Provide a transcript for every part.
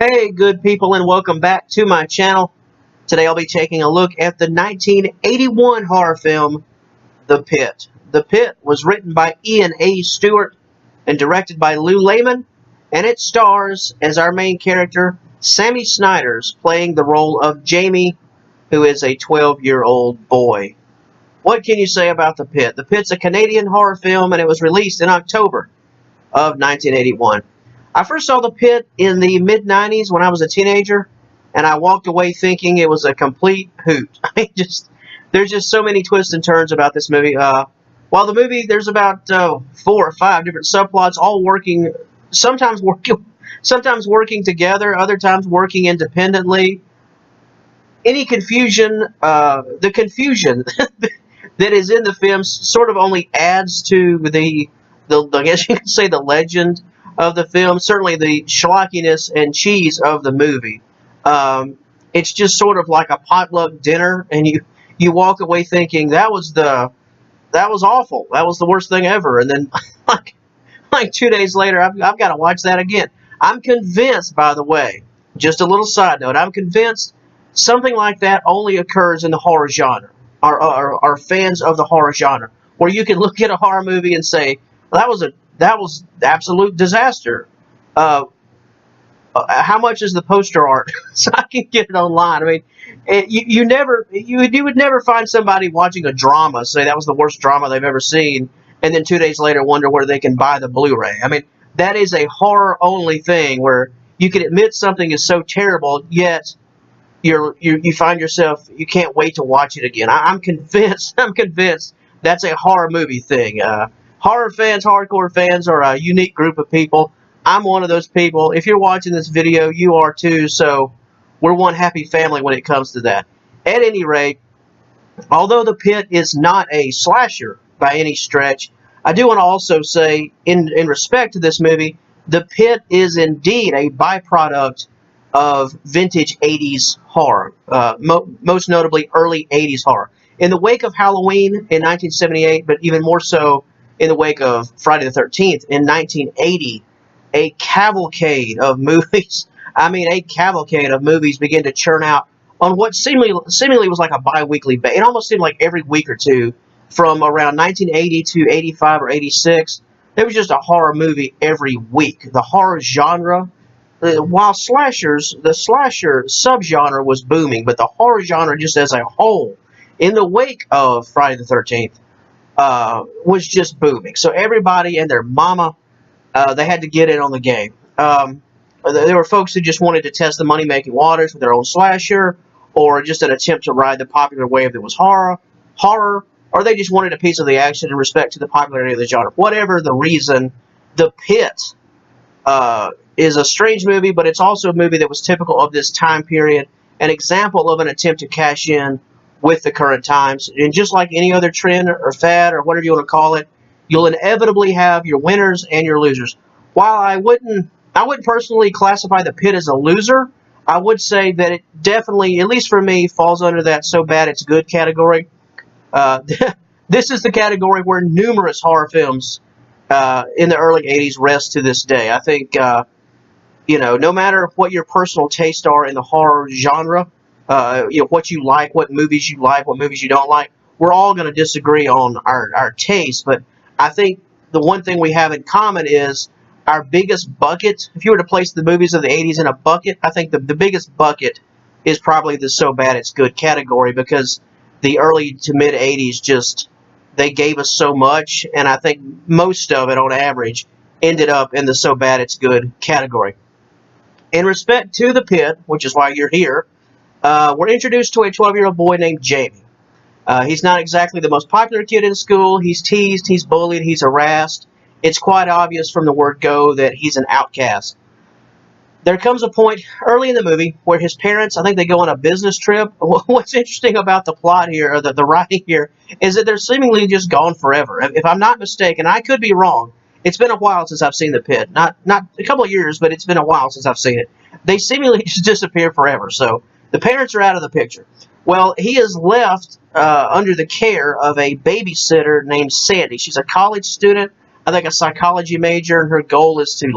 Hey, good people, and welcome back to my channel. Today I'll be taking a look at the 1981 horror film, The Pit. The Pit was written by Ian A. Stewart and directed by Lou Lehman, and it stars, as our main character, Sammy Snyders, playing the role of Jamie, who is a 12-year-old boy. What can you say about The Pit? The Pit's a Canadian horror film, and it was released in October of 1981. I first saw The Pit in the mid-90s when I was a teenager, and I walked away thinking it was a complete hoot. There's just so many twists and turns about this movie. While the movie, there's about 4 or 5 different subplots, all working, sometimes working together, other times working independently. Any confusion, the confusion that is in the film sort of only adds to the I guess you could say, the legend of the film, certainly the schlockiness and cheese of the movie. It's just sort of like a potluck dinner, and you walk away thinking that was awful. That was the worst thing ever. And then like 2 days later, I've got to watch that again. I'm convinced, by the way, just a little side note, I'm convinced something like that only occurs in the horror genre, or fans of the horror genre, where you can look at a horror movie and say, well, that was absolute disaster. How much is the poster art? So I can get it online. I mean, you would never find somebody watching a drama say that was the worst drama they've ever seen, and then 2 days later wonder where they can buy the Blu-ray. I mean, that is a horror-only thing where you can admit something is so terrible, yet you find yourself, you can't wait to watch it again. I'm convinced that's a horror movie thing. Horror fans, hardcore fans are a unique group of people. I'm one of those people. If you're watching this video, you are too, so we're one happy family when it comes to that. At any rate, although The Pit is not a slasher by any stretch, I do want to also say, in respect to this movie, The Pit is indeed a byproduct of vintage 80s horror, most notably early 80s horror. In the wake of Halloween in 1978, but even more so in the wake of Friday the 13th in 1980, a cavalcade of movies, a cavalcade of movies began to churn out on what seemingly was like a bi-weekly basis. It almost seemed like every week or two from around 1980 to 85 or 86. There was just a horror movie every week. The horror genre, while the slasher subgenre was booming, but the horror genre just as a whole, in the wake of Friday the 13th, was just booming. So everybody and their mama, they had to get in on the game. There were folks who just wanted to test the money-making waters with their own slasher, or just an attempt to ride the popular wave that was horror, or they just wanted a piece of the action in respect to the popularity of the genre. Whatever the reason, The Pit is a strange movie, but it's also a movie that was typical of this time period, an example of an attempt to cash in with the current times. And just like any other trend or fad or whatever you want to call it, you'll inevitably have your winners and your losers. While I wouldn't personally classify The Pit as a loser, I would say that it definitely, at least for me, falls under that so bad it's good category. This is the category where numerous horror films in the early 80s rest to this day. I think, no matter what your personal tastes are in the horror genre, what you like, what movies you like, what movies you don't like, we're all going to disagree on our taste, but I think the one thing we have in common is our biggest bucket. If you were to place the movies of the 80s in a bucket, I think the biggest bucket is probably the so bad it's good category, because the early to mid 80s they gave us so much, and I think most of it on average ended up in the so bad it's good category. In respect to The Pit, which is why you're here, we're introduced to a 12-year-old boy named Jamie. He's not exactly the most popular kid in school. He's teased, he's bullied, he's harassed. It's quite obvious from the word go that he's an outcast. There comes a point early in the movie where his parents, I think they go on a business trip. What's interesting about the plot here, or the writing here, is that they're seemingly just gone forever. If I'm not mistaken, I could be wrong. It's been a while since I've seen The Pit. Not a couple of years, but it's been a while since I've seen it. They seemingly just disappear forever. So the parents are out of the picture. Well, he is left under the care of a babysitter named Sandy. She's a college student, I think a psychology major, and her goal is to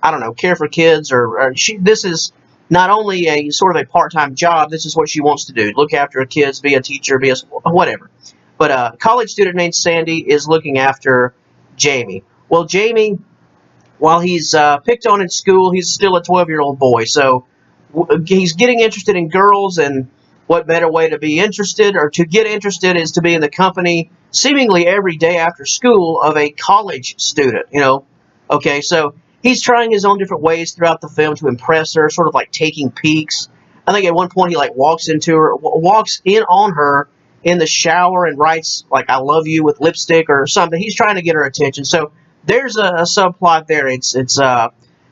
I don't know, care for kids, or this is not only a sort of a part-time job, this is what she wants to do. Look after her kids, be a teacher, be a whatever. But a college student named Sandy is looking after Jamie. Well, Jamie, while he's picked on in school, he's still a 12-year-old boy. So he's getting interested in girls, and what better way to be interested or to get interested is to be in the company seemingly every day after school of a college student, you know. Okay, so he's trying his own different ways throughout the film to impress her, sort of like taking peeks. I think at one point he like walks in on her in the shower and writes like "I love you" with lipstick or something. He's trying to get her attention. So there's a subplot there. It's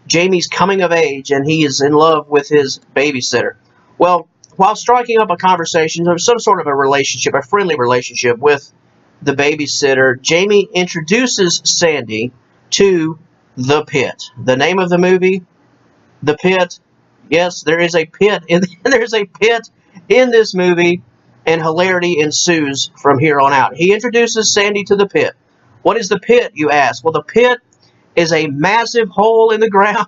Jamie's coming of age, and he is in love with his babysitter. Well, while striking up a conversation or some sort of a relationship, a friendly relationship with the babysitter, Jamie introduces Sandy to The Pit. The name of the movie, The Pit. Yes, there is a pit there's a pit in this movie, and hilarity ensues from here on out. He introduces Sandy to the pit. What is the pit, you ask? Well, the pit is a massive hole in the ground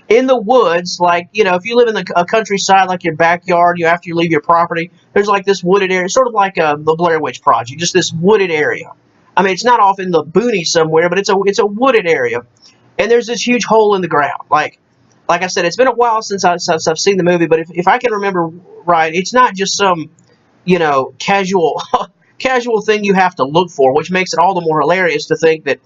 in the woods. Like, you know, if you live in a countryside, like your backyard, after you leave your property, there's like this wooded area, sort of like the Blair Witch Project, just this wooded area. I mean, it's not off in the boonies somewhere, but it's a wooded area, and there's this huge hole in the ground. Like I said, it's been a while since I've seen the movie, but if I can remember right, it's not just some, you know, casual thing you have to look for, which makes it all the more hilarious to think that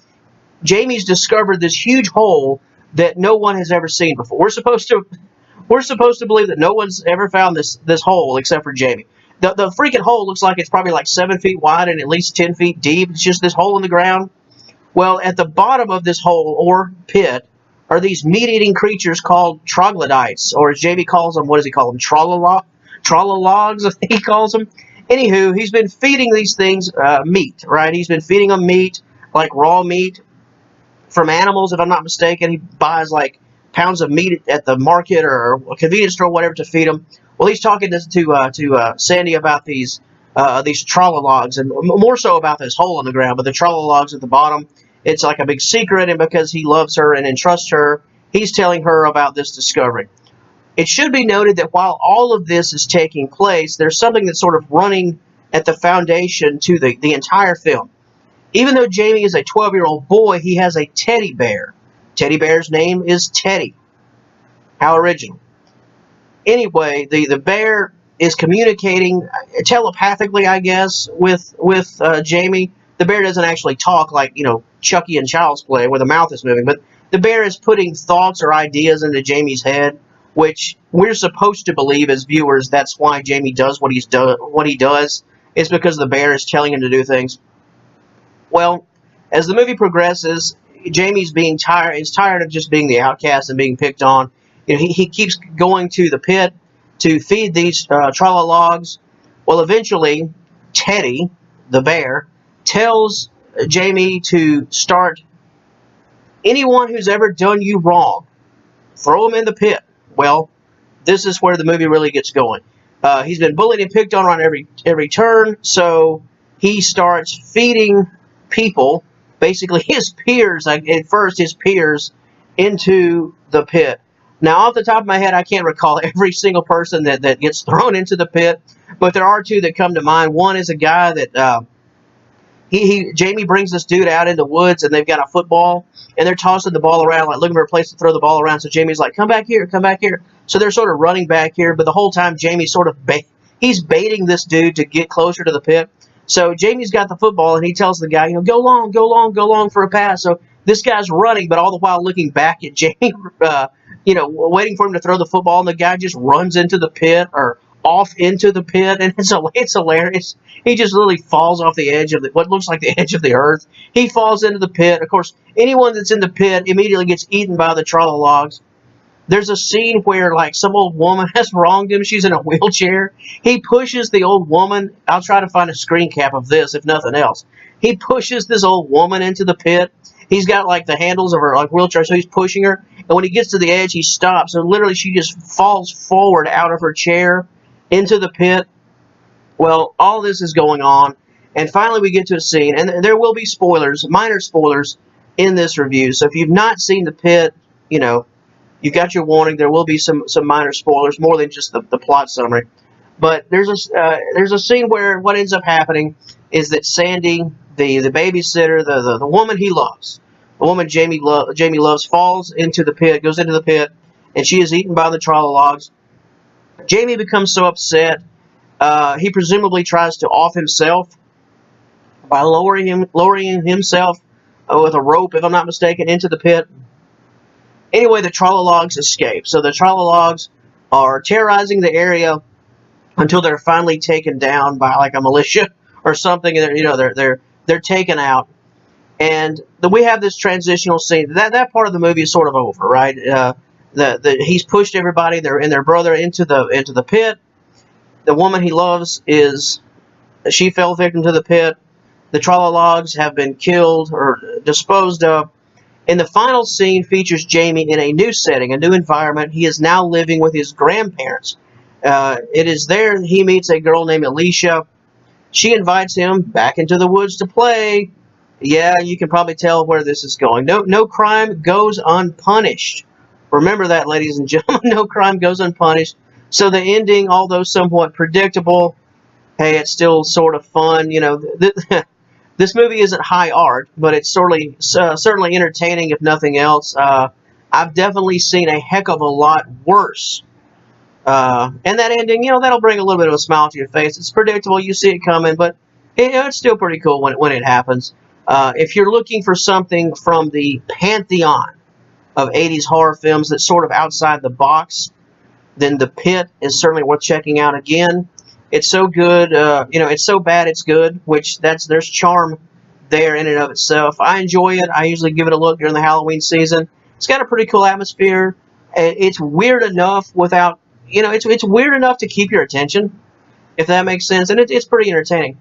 Jamie's discovered this huge hole that no one has ever seen before. We're supposed to believe that no one's ever found this hole except for Jamie. The freaking hole looks like it's probably like 7 feet wide and at least 10 feet deep. It's just this hole in the ground. Well, at the bottom of this hole, or pit, are these meat-eating creatures called troglodytes, or as Jamie calls them, what does he call them? Trolologs, I think he calls them. Anywho, he's been feeding these things meat, right? He's been feeding them meat, like raw meat from animals, if I'm not mistaken. He buys like pounds of meat at the market or a convenience store, whatever, to feed them. Well, he's talking to Sandy about these trolologs, and more so about this hole in the ground. But the trolologs at the bottom, it's like a big secret, and because he loves her and entrusts her, he's telling her about this discovery. It should be noted that while all of this is taking place, there's something that's sort of running at the foundation to the entire film. Even though Jamie is a 12-year-old boy, he has a teddy bear. Teddy bear's name is Teddy. How original. Anyway, the bear is communicating telepathically, I guess, with Jamie. The bear doesn't actually talk like, you know, Chucky and Child's Play where the mouth is moving, but the bear is putting thoughts or ideas into Jamie's head, which we're supposed to believe as viewers. That's why Jamie does what he does, is because the bear is telling him to do things. Well, as the movie progresses, Jamie's tired of just being the outcast and being picked on. You know, he keeps going to the pit to feed these trolologs. Well, eventually, Teddy, the bear, tells Jamie to start anyone who's ever done you wrong, throw them in the pit. Well, this is where the movie really gets going. He's been bullied and picked on every turn, so he starts feeding people, basically his peers, at first his peers, into the pit. Now, off the top of my head, I can't recall every single person that gets thrown into the pit, but there are two that come to mind. One is a guy that Jamie brings this dude out in the woods, and they've got a football, and they're tossing the ball around, like looking for a place to throw the ball around. So Jamie's like, come back here, come back here. So they're sort of running back here, but the whole time Jamie's sort of he's baiting this dude to get closer to the pit. So Jamie's got the football, and he tells the guy, you know, go long, go long, go long for a pass. So this guy's running, but all the while looking back at Jamie, you know, waiting for him to throw the football, and the guy just runs into the pit or off into the pit, and it's hilarious. He just literally falls off the edge of what looks like the edge of the earth. He falls into the pit. Of course, anyone that's in the pit immediately gets eaten by the trolologs. There's a scene where, like, some old woman has wronged him. She's in a wheelchair. He pushes the old woman. I'll try to find a screen cap of this, if nothing else. He pushes this old woman into the pit. He's got, like, the handles of her wheelchair, so he's pushing her. And when he gets to the edge, he stops. And literally, she just falls forward out of her chair into the pit. Well, all this is going on. And finally, we get to a scene. And there will be spoilers, minor spoilers, in this review. So if you've not seen The Pit, you know, you've got your warning. There will be some minor spoilers, more than just the plot summary. But there's a scene where what ends up happening is that Sandy, the babysitter, the woman he loves, the woman Jamie loves, falls into the pit, goes into the pit, and she is eaten by the Trolologs. Jamie becomes so upset, he presumably tries to off himself by lowering himself with a rope, if I'm not mistaken, into the pit. Anyway, the Trolologs escape. So the Trolologs are terrorizing the area until they're finally taken down by like a militia or something, and they're taken out. And we have this transitional scene. That part of the movie is sort of over, right? He's pushed everybody, their brother, into the pit. The woman he loves she fell victim to the pit. The Trolologs have been killed or disposed of. And the final scene features Jamie in a new setting, a new environment. He is now living with his grandparents. It is there he meets a girl named Alicia. She invites him back into the woods to play. Yeah, you can probably tell where this is going. No crime goes unpunished. Remember that, ladies and gentlemen. No crime goes unpunished. So the ending, although somewhat predictable, hey, it's still sort of fun. You know, this movie isn't high art, but it's certainly entertaining, if nothing else. I've definitely seen a heck of a lot worse. And that ending, that'll bring a little bit of a smile to your face. It's predictable. You see it coming, but it's still pretty cool when it happens. If you're looking for something from the pantheon of 80s horror films that's sort of outside the box, then The Pit is certainly worth checking out again. It's so good, it's so bad it's good, which there's charm there in and of itself. I enjoy it. I usually give it a look during the Halloween season. It's got a pretty cool atmosphere. It's weird enough without, it's weird enough to keep your attention, if that makes sense, and it's pretty entertaining.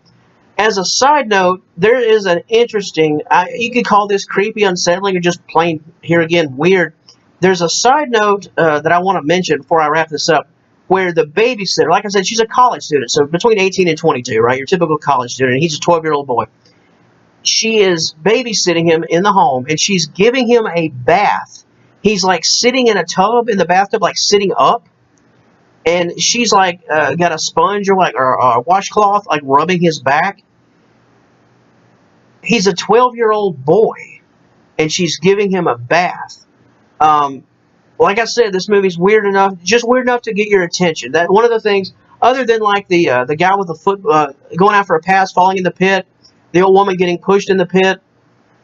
As a side note, there is an interesting, you could call this creepy, unsettling, or just plain, here again, weird. There's a side note that I want to mention before I wrap this up, where the babysitter, like I said, she's a college student, so between 18 and 22, right? Your typical college student, and he's a 12-year-old boy. She is babysitting him in the home, and she's giving him a bath. He's like sitting in a tub in the bathtub, like sitting up, and she's like got a sponge or a washcloth, like rubbing his back. He's a 12-year-old boy, and she's giving him a bath. Like I said, this movie's weird enough, just weird enough to get your attention. That one of the things, other than like the guy with the foot going out for a pass, falling in the pit, the old woman getting pushed in the pit.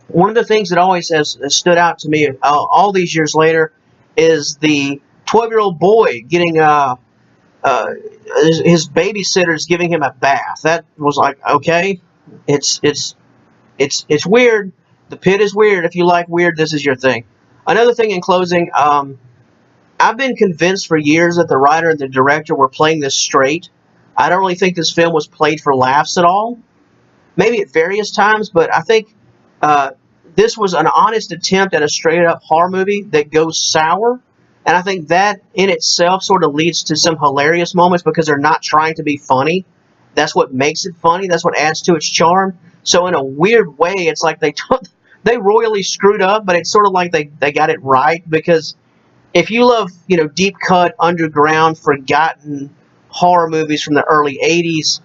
One of the things that always has stood out to me all these years later is the 12-year-old boy getting his babysitter's giving him a bath. That was like, okay, it's weird. The Pit is weird. If you like weird, this is your thing. Another thing in closing, I've been convinced for years that the writer and the director were playing this straight. I don't really think this film was played for laughs at all. Maybe at various times, but I think this was an honest attempt at a straight-up horror movie that goes sour. And I think that in itself sort of leads to some hilarious moments because they're not trying to be funny. That's what makes it funny. That's what adds to its charm. So in a weird way, it's like they royally screwed up, but it's sort of like they got it right, because if you love, deep cut, underground, forgotten horror movies from the early 80s,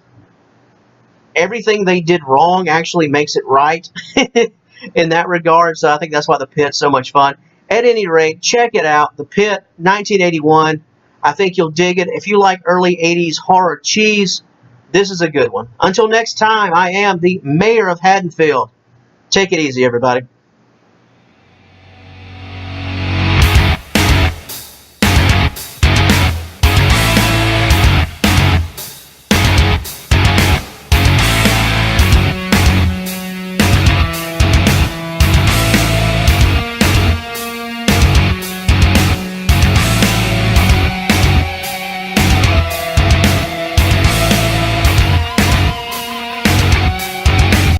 everything they did wrong actually makes it right in that regard. So I think that's why The Pit's so much fun. At any rate, check it out. The Pit, 1981. I think you'll dig it. If you like early 80s horror cheese, this is a good one. Until next time, I am the mayor of Haddonfield. Take it easy, everybody.